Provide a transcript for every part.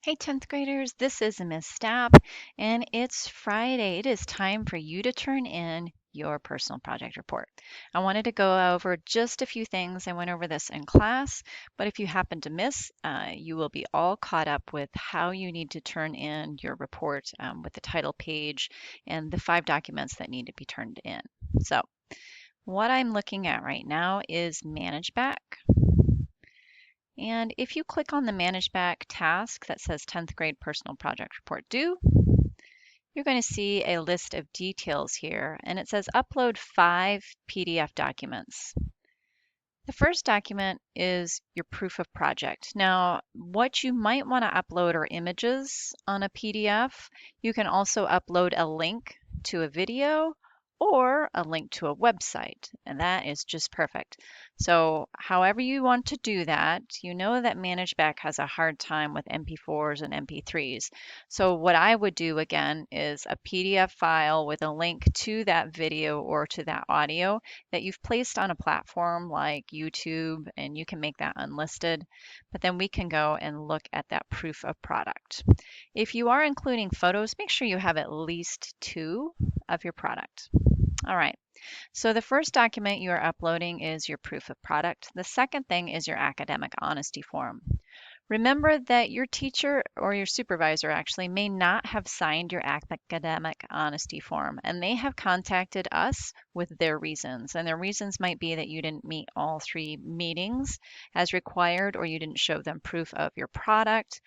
Hey 10th graders, this is Miss Stapp, and it's Friday. It is time for you to turn in your personal project report. I wanted to go over just a few things. I went over this in class, but if you happen to miss, you will be all caught up with how you need to turn in your report with the title page and the 5 documents that need to be turned in. So, what I'm looking at right now is Manage Back. And if you click on the Manage Back task that says 10th grade personal project report due, you're going to see a list of details here, and it says upload 5 PDF documents. The first document is your proof of project. Now, what you might want to upload are images on a PDF. You can also upload a link to a video or a link to a website, and that is just perfect. So however you want to do that, you know that ManageBack has a hard time with MP4s and MP3s. So what I would do again is a PDF file with a link to that video or to that audio that you've placed on a platform like YouTube, and you can make that unlisted, but then we can go and look at that proof of product. If you are including photos, make sure you have at least 2 of your product. All right, so the first document you are uploading is your proof of product. The second thing is your academic honesty form. Remember that your teacher or your supervisor actually may not have signed your academic honesty form, and they have contacted us with their reasons. And their reasons might be that you didn't meet all 3 meetings as required, or you didn't show them proof of your product.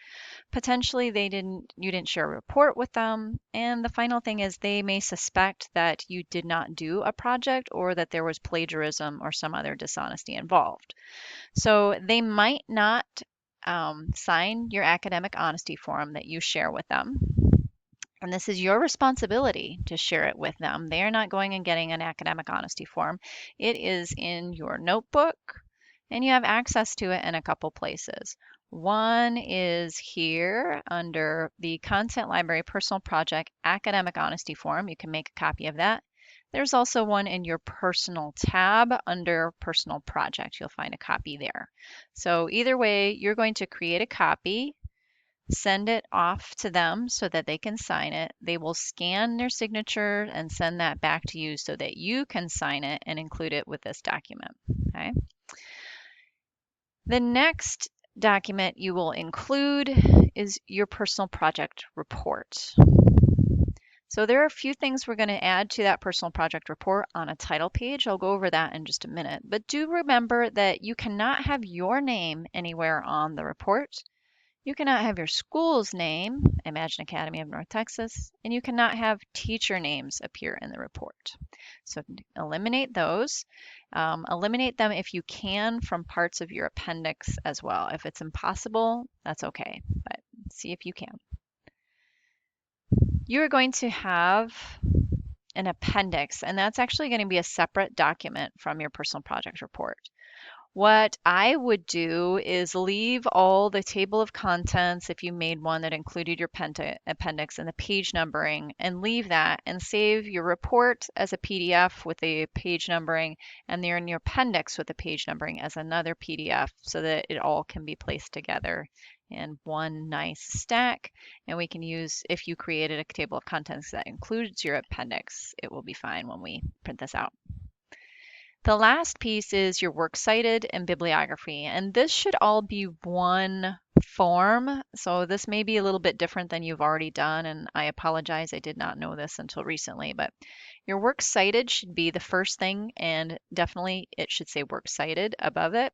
Potentially you didn't share a report with them. And the final thing is they may suspect that you did not do a project or that there was plagiarism or some other dishonesty involved. So they might not sign your academic honesty form that you share with them. And this is your responsibility to share it with them. They are not going and getting an academic honesty form. It is in your notebook, and you have access to it in a couple places. One is here under the Content Library Personal Project Academic Honesty Form. You can make a copy of that. There's also one in your personal tab under personal project. You'll find a copy there. So either way, you're going to create a copy, send it off to them so that they can sign it. They will scan their signature and send that back to you so that you can sign it and include it with this document. Okay. The next document you will include is your personal project report. So there are a few things we're going to add to that personal project report on a title page. I'll go over that in just a minute. But do remember that you cannot have your name anywhere on the report. You cannot have your school's name, Imagine Academy of North Texas, and you cannot have teacher names appear in the report. So eliminate those. Eliminate them if you can from parts of your appendix as well. If it's impossible, that's okay, but see if you can. You are going to have an appendix, and that's actually going to be a separate document from your personal project report. What I would do is leave all the table of contents if you made one that included your appendix and the page numbering, and leave that and save your report as a PDF with the page numbering and your appendix with the page numbering as another PDF so that it all can be placed together in one nice stack. And we can use, if you created a table of contents that includes your appendix, it will be fine when we print this out. The last piece is your works cited and bibliography, and this should all be one form. So this may be a little bit different than you've already done, and I apologize, I did not know this until recently, but your works cited should be the first thing, and definitely it should say works cited above it.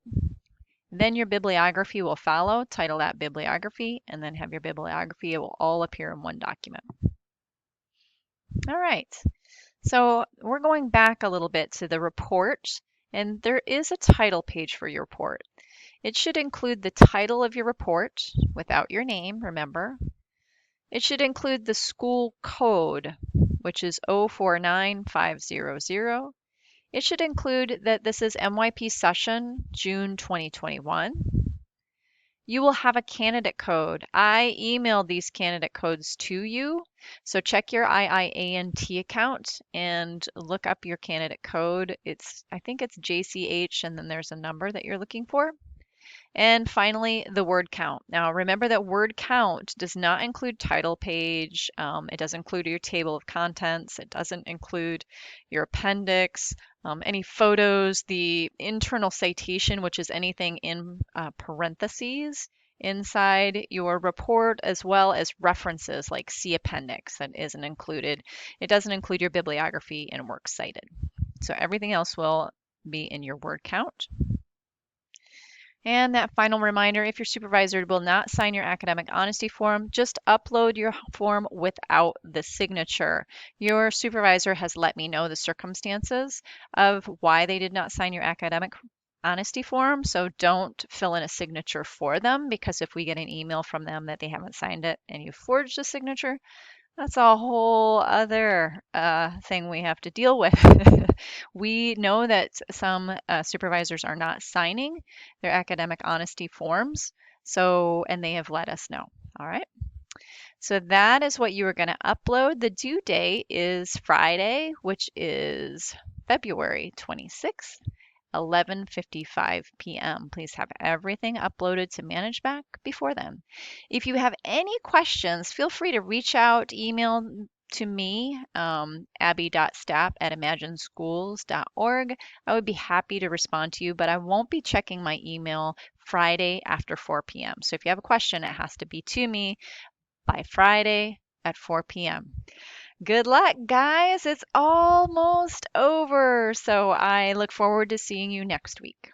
Then your bibliography will follow, title that bibliography, and then have your bibliography. It will all appear in one document. All right. So we're going back a little bit to the report, and there is a title page for your report. It should include the title of your report without your name, remember. It should include the school code, which is 049500. It should include that this is MYP session June 2021. You will have a candidate code. I emailed these candidate codes to you, so check your IIANT account and look up your candidate code. I think it's JCH, and then there's a number that you're looking for. And finally, the word count. Now, remember that word count does not include title page. It doesn't include your table of contents. It doesn't include your appendix, any photos, the internal citation, which is anything in parentheses inside your report, as well as references like see appendix that isn't included. It doesn't include your bibliography and works cited. So everything else will be in your word count. And that final reminder, if your supervisor will not sign your academic honesty form, just upload your form without the signature. Your supervisor has let me know the circumstances of why they did not sign your academic honesty form, so don't fill in a signature for them, because if we get an email from them that they haven't signed it and you forged a signature, that's a whole other thing we have to deal with. We know that some supervisors are not signing their academic honesty forms, so and they have let us know. All right. So that is what you are going to upload. The due date is Friday, which is February 26th. 11:55 p.m. Please have everything uploaded to ManageBack before then. If you have any questions, feel free to reach out, email to me, abby.stapp@imagineschools.org. I would be happy to respond to you, but I won't be checking my email Friday after 4 p.m. So if you have a question, it has to be to me by Friday at 4 p.m. Good luck, guys. It's almost over. So I look forward to seeing you next week.